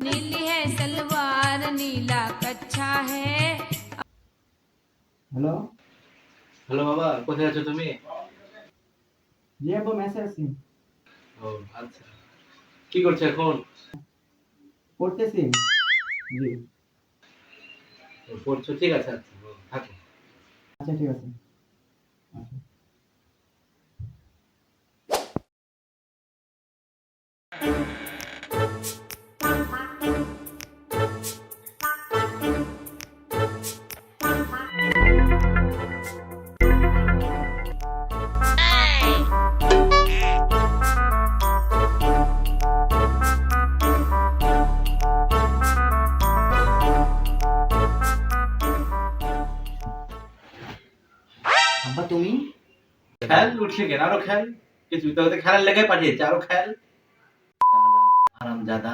नीली है सलवार नीला कच्छा है। হ্যালো। হ্যালো বাবা, কোথায় আছো তুমি? জি আব্বু, মেসে আছি। ও আচ্ছা, কি করছো এখন? পড়তেছি। জি। ও, পড়ছো, ঠিক আছে, আচ্ছা থাকো। আচ্ছা ঠিক আছে। আচ্ছা। আব্বা তুমি? খেল উঠছে কেন? আরো খেল। কিছু তোকে খেলার লেগে পাঠিয়েছে, আরো খেল। আরাম জাদা।